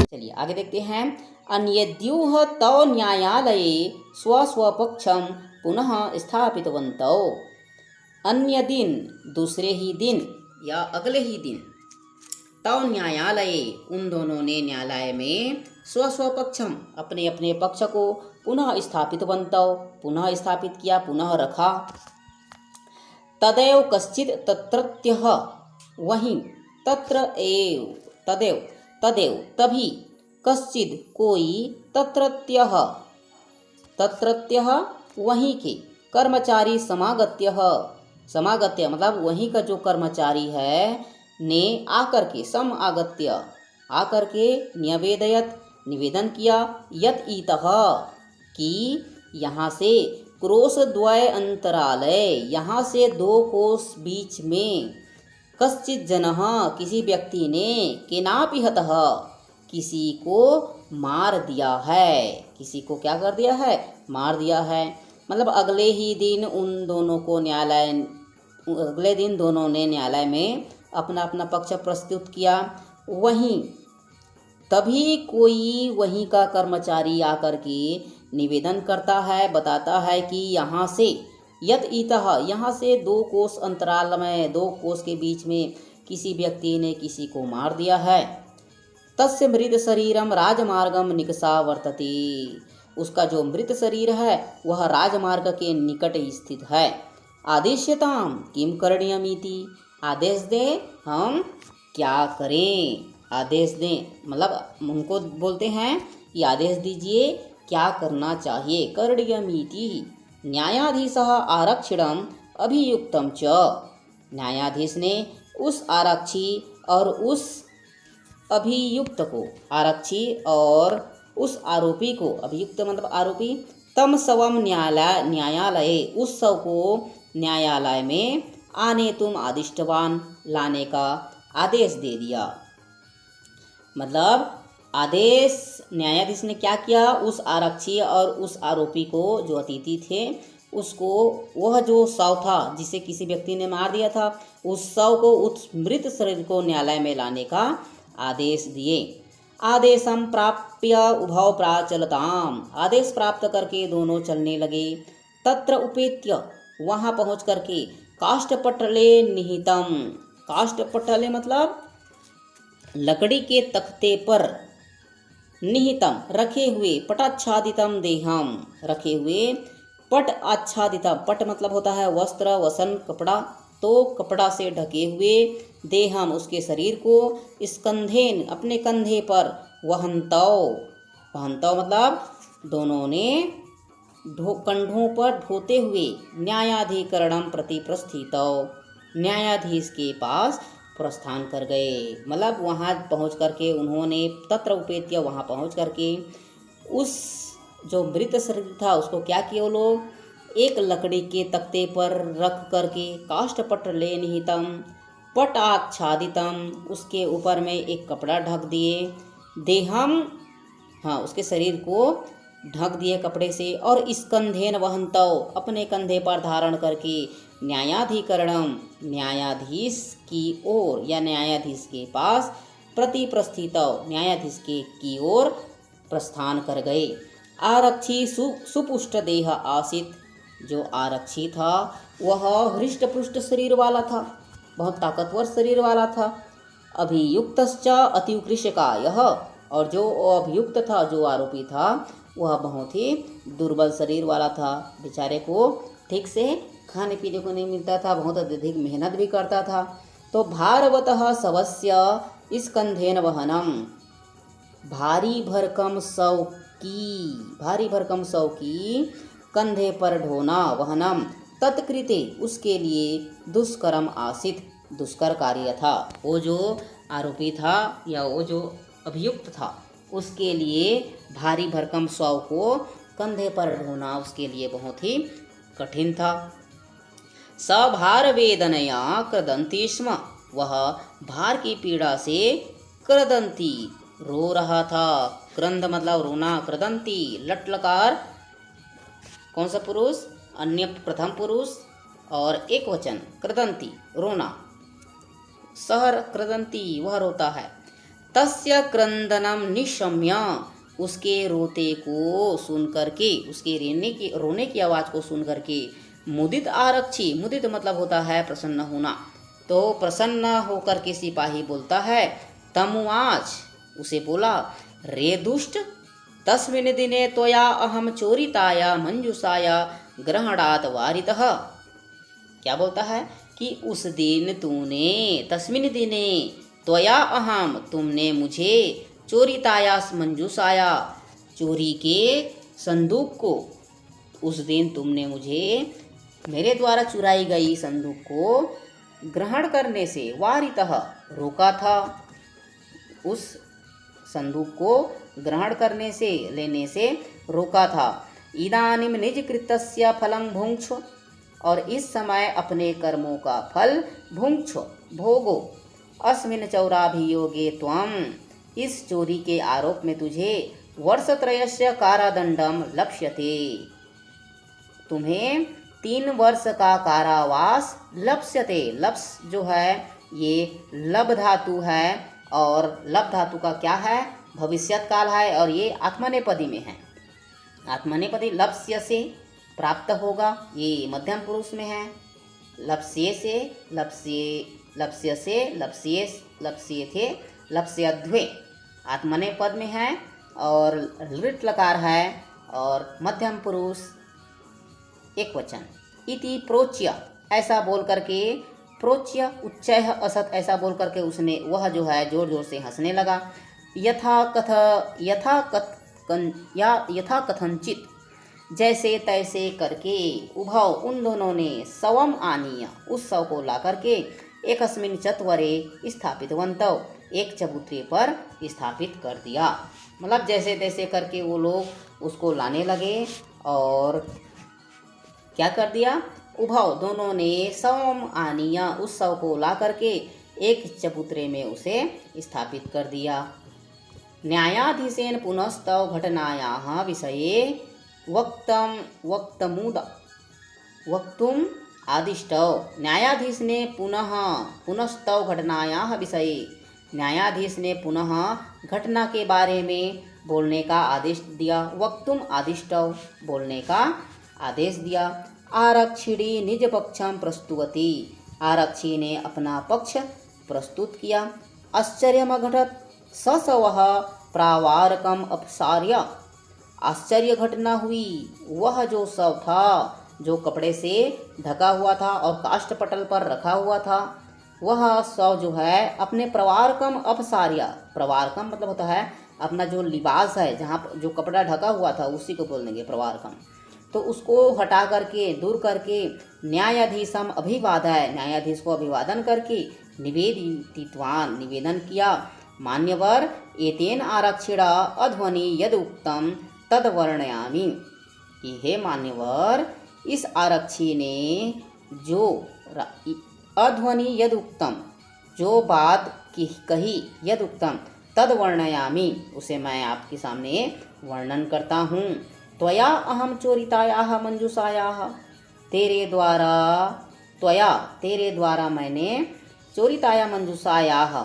चलिए आगे देखते हैं। अन्यद्युः तौ न्यायालये स्वस्वपक्षं पुनः स्थापितवन्तौ। अन्य दिन, दूसरे ही दिन या अगले ही दिन, तौ न्यायालये, उन दोनों ने न्यायालय में स्वस्वपक्षम, अपने अपने पक्ष को पुनः स्थापितवन्तौ, पुनः स्थापित किया, पुनः रखा। तदैव कश्चित् तत्रत्यः, वहीं, तत्र एव, तदैव, तदैव तभी, कश्चित् कोई, तत्रत्यः, तत्रत्यः वहीं के, कर्मचारी समागत्यः, समागत्य मतलब वहीं का जो कर्मचारी है, ने आकर के, सम आगत्य, आकर के, न्यवेदयत, निवेदन किया, यत ईतः, कि यहाँ से, क्रोशद्वय अंतरालय, यहाँ से 2 कोस बीच में, कश्चित् जनः, किसी व्यक्ति ने, केनापि हतः, किसी को मार दिया है, किसी को क्या कर दिया है, मार दिया है। मतलब अगले ही दिन उन दोनों को न्यायालय, अगले दिन दोनों ने न्यायालय में अपना अपना पक्ष प्रस्तुत किया। वहीं तभी कोई वहीं का कर्मचारी आकर के निवेदन करता है, बताता है कि यहाँ से, यत ईतः, यहाँ से 2 कोस अंतराल में, 2 कोस के बीच में किसी व्यक्ति ने किसी को मार दिया है। तस्य मृत शरीरम राजमार्गम निकषा वर्तते, उसका जो मृत शरीर है वह राजमार्ग के निकट स्थित है। आदेश्यताम किम करणीयमिति, आदेश दें हम क्या करें, आदेश दें मतलब उनको बोलते हैं कि आदेश दीजिए क्या करना चाहिए। करणीयमिति न्यायाधीशः आरक्षिणम अभियुक्तम च, न्यायाधीश ने उस आरक्षी और उस अभियुक्त को, आरक्षी और उस आरोपी को, अभियुक्त मतलब आरोपी, तम सवम न्यायालय, उस शव को न्यायालय में आने तुम आदिष्टवान, लाने का आदेश दे दिया। मतलब आदेश, न्यायाधीश ने क्या किया, उस आरक्षी और उस आरोपी को, जो अतिथि थे, उसको, वह जो शव था जिसे किसी व्यक्ति ने मार दिया था, उस शव को, उस मृत शरीर को न्यायालय में लाने का आदेश दिए। आदेशम प्राप्य उभौ प्राचलताम, आदेश प्राप्त करके दोनों चलने लगे। तत्र उपेत्य, वहाँ पहुँच करके, काष्ठपटले निहितम, काष्ठपटले मतलब लकड़ी के तख्ते पर, निहितम रखे हुए, पटाच्छादितम देहम, रखे हुए, पट आच्छादितम, पट मतलब होता है वस्त्र, वसन, कपड़ा, तो कपड़ा से ढके हुए, देहम उसके शरीर को, स्कंधेन अपने कंधे पर, वहंतौ, वहंतौ मतलब दोनों ने कंधों पर ढोते हुए, न्यायाधिकरणम प्रति प्रस्थितौ, न्यायाधीश के पास प्रस्थान कर गए। मतलब वहाँ पहुँच करके उन्होंने, तत्र उपेत्य वहाँ पहुँच करके, उस जो मृत शरीर था उसको क्या किया वो लोग, एक लकड़ी के तख्ते पर रख करके, काष्ठपटले निहितम पट आच्छादितम, उसके ऊपर में एक कपड़ा ढक दिए, देहम, हाँ उसके शरीर को ढक दिए कपड़े से, और स्कंधेन वहंतौ, अपने कंधे पर धारण करके, न्यायाधिकरणम, न्यायाधीश की ओर या न्यायाधीश के पास, प्रति प्रस्थितौ, न्यायाधीश के की ओर प्रस्थान कर गए। आरक्षी सुपुष्ट देह आसित, जो आरक्षी था वह हृष्ट पुष्ट शरीर वाला था, बहुत ताकतवर शरीर वाला था। अभियुक्तश्च अतिकृशकायः, और जो अभियुक्त था, जो आरोपी था, वह बहुत ही दुर्बल शरीर वाला था, बेचारे को ठीक से खाने पीने को नहीं मिलता था, बहुत अधिक मेहनत भी करता था। तो भारवतः शवस्य स्कंधेन वहनम, भारी भरकम शव की, भारी भरकम शव की कंधे पर ढोना, वहनम तत्कृते, उसके लिए दुष्कर्म आसित, दुष्कर कार्य था। वो जो आरोपी था या वो जो अभियुक्त था, उसके लिए भारी भरकम शव को कंधे पर ढोना उसके लिए बहुत ही कठिन था। सभार वेदनया क्रदंती स्म, वह भार की पीड़ा से क्रदंती, रो रहा था। क्रंद मतलब रोना, क्रदंती लट्लकार कौन सा पुरुष, अन्य प्रथम पुरुष और एक वचन, क्रदंती रोना, सह क्रदन्ति, वह रोता है। तस्य क्रंदनम निशम्य, उसके रोते को सुन करके, उसके रोने की आवाज़ को सुन करके, मुदित आरक्षी, मुदित मतलब होता है प्रसन्न होना, तो प्रसन्न होकर के सिपाही बोलता है, तमुआज, उसे बोला, रे दुष्ट, तस्मिन् दिने त्वया अहम चोरिताया मंजूषाया ग्रहणात् वारितः। क्या बोलता है कि उस दिन तूने, तस्मिन् दिने, त्वया अहम, तुमने मुझे, चोरिताया मंजूषाया, चोरी के संदूक को, उस दिन तुमने मुझे मेरे द्वारा चुराई गई संदूक को ग्रहण करने से, वारितः, रोका था, उस संदूक को ग्रहण करने से, लेने से रोका था। इदानीम निज कृतस्य फलं भुङ्क्ष्व, और इस समय अपने कर्मों का फल भुङ्क्ष्व, भोगो। अस्मिन् चौराभियोगे त्वं, इस चोरी के आरोप में तुझे वर्षत्रयस्य कारादंडम लप्स्यते, तुम्हें 3 वर्ष का कारावास लप्स्यते। लप्स जो है ये लब धातु है, और लब धातु का क्या है, भविष्यत काल है, और ये आत्मनेपदी में है। आत्मनेपदी लप्स्य से प्राप्त होगा, ये मध्यम पुरुष में है। लप्स्ये से, लप्स्य से, लप्स्ये, लप्स्ये थे, लप्स्यध्वे आत्मनेपद में है, और लृट लकार है, और मध्यम पुरुष एक वचन। इति प्रोच्य, ऐसा बोल करके, प्रोच्य उच्चय असत, ऐसा बोल करके उसने, वह जो है जोर जोर से हंसने लगा। यथा कथनचित, जैसे तैसे करके, उभव, उन दोनों ने, शवम आनीय, उस शव को ला करके, एकस्मिन् चत्वरे स्थापितवन्तौ, एक चबूतरे पर स्थापित कर दिया। मतलब जैसे तैसे करके वो लोग उसको लाने लगे, और क्या कर दिया, उभव, दोनों ने, शवम आनीय, उस शव को ला करके एक चबूतरे में उसे स्थापित कर दिया। न्यायाधीशेन पुनस्तव घटनायाः विषये वक्तुम आदिष्टौ, न्यायाधीश ने पुनस्तव घटनायाः विषये, न्यायाधीश ने पुनः घटना के बारे में बोलने का आदेश दिया। वक्तुम आदिष्टौ, बोलने का आदेश दिया। आरक्षिणी निज पक्षम प्रस्तुवती, आरक्षी ने अपना पक्ष प्रस्तुत किया। आश्चर्यमघटत सशवः प्रावारकम अपसार्य, आश्चर्य घटना हुई, वह जो शव था, जो कपड़े से ढका हुआ था और काष्ठ पटल पर रखा हुआ था, वह शव जो है अपने प्रवारकम अपसार्य, प्रवारकम मतलब होता है अपना जो लिबास है, जहाँ जो कपड़ा ढका हुआ था उसी को बोल देंगे प्रवारकम, तो उसको हटा करके, दूर करके, न्यायाधीशम अभिवादय, न्यायाधीश को अभिवादन करके, निवेदितवान, निवेदन किया, मान्यवर, एतेन आरक्षिणा अध्वनि यद उक्तम तद वर्णयामि, कि हे मान्यवर, इस आरक्षी ने जो अध्वनि यद उक्तम, जो बात की कही, यद उक्तम तद वर्णयामि, उसे मैं आपके सामने वर्णन करता हूँ। त्वया अहम चोरितायाः मंजूषायाः, तेरे द्वारा मैंने, चोरिताया मंजूषायाः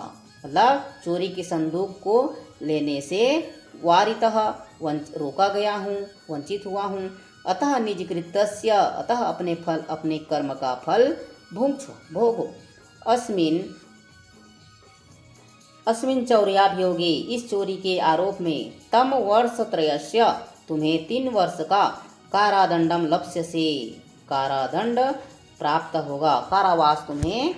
मतलब चोरी के संदूक को लेने से, वारितः रोका गया हूँ, वंचित हुआ हूँ। अतः निज कृतस्य, अतः अपने कर्म का फल भुङ्क्ष्व, भोगो। अस्मिन् चौर्याभियोगे, इस चोरी के आरोप में, तम वर्षत्रयस्य, तुम्हें 3 वर्ष का कारादंडम लप्स्यसे, कारादंड प्राप्त होगा, कारावास तुम्हें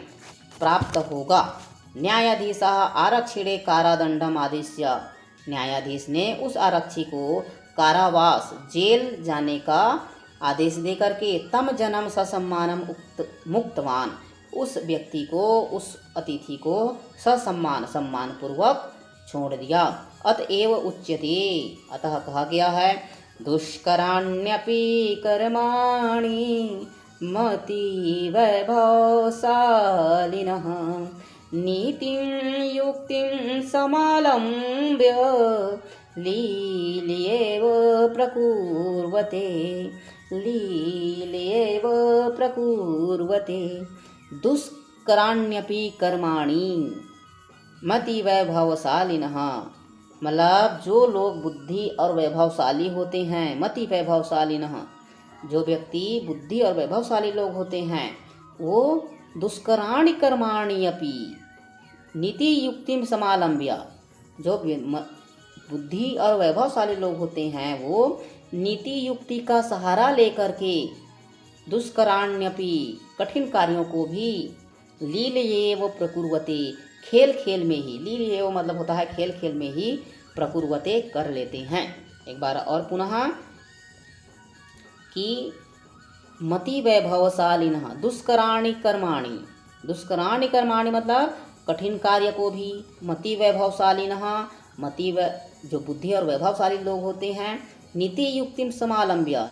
प्राप्त होगा। न्यायाधीशः आरक्षिणे कारादंडम आदिश्य, न्यायाधीश ने उस आरक्षी को कारावास, जेल जाने का आदेश दे करके, तम जन्म ससम्मानम मुक्तवान, उस व्यक्ति को, उस अतिथि को ससम्मान, सम्मान पूर्वक छोड़ दिया। अतएव उच्यते, अतः कहा गया है, दुष्कराण्यपि कर्माणि मति वैभवशालिनः, नीतिं युक्तिं समालम्ब्य लील्येव प्रकुर्वते, दुष्कराण्यपि दुष्कराण्यपि कर्माणि मति वैभवशालिनः। मतलब जो लोग बुद्धि और वैभवशाली होते हैं, मति वैभवशालिनः, जो व्यक्ति बुद्धि और वैभवशाली लोग होते हैं वो दुष्कराणि कर्माणि अपि नीति युक्तिम समालंब्य, जो बुद्धि और वैभवशाली लोग होते हैं वो नीति युक्ति का सहारा लेकर के दुष्कराण्यपि कठिन कार्यों को भी लीलयेव प्रकुर्वते, खेल खेल में ही, लीलयेव मतलब होता है खेल खेल में ही, प्रकुर्वते कर लेते हैं। एक बार और पुनः कि मति वैभवशालिनः दुष्कराणि कर्माणि, दुष्कराणि कर्माणि मतलब कठिन कार्य को भी, मति वैभवशालिनः मति जो बुद्धि और वैभवशाली लोग होते हैं, नीति युक्तिम समालंब्य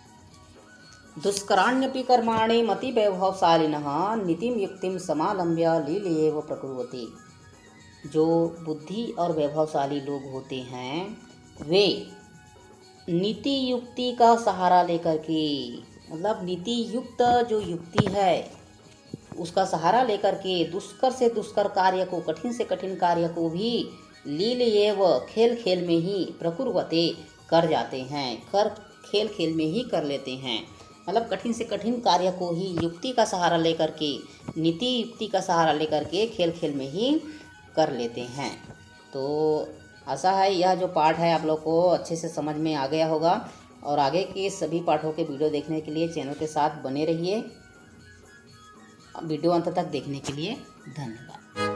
दुष्कराण्यपि कर्माणि मति वैभवशालिनः नीतिम युक्तिम समालंब्य लीलयेव प्रकुर्वते। जो बुद्धि और वैभवशाली लोग होते हैं वे नीति युक्ति का सहारा लेकर के, मतलब नीति युक्त जो युक्ति है उसका सहारा लेकर के दुष्कर से दुष्कर कार्य को, कठिन से कठिन कार्य को भी लीलयेव खेल खेल में ही प्रकुर्वते कर जाते हैं, खेल खेल में ही कर लेते हैं। मतलब कठिन से कठिन कार्य को ही युक्ति का सहारा लेकर के, नीति युक्ति का सहारा लेकर के खेल खेल में ही कर लेते हैं। तो आशा है यह जो पाठ है आप लोग को अच्छे से समझ में आ गया होगा, और आगे के सभी पाठों के वीडियो देखने के लिए चैनल के साथ बने रहिए। वीडियो अंत तक देखने के लिए धन्यवाद।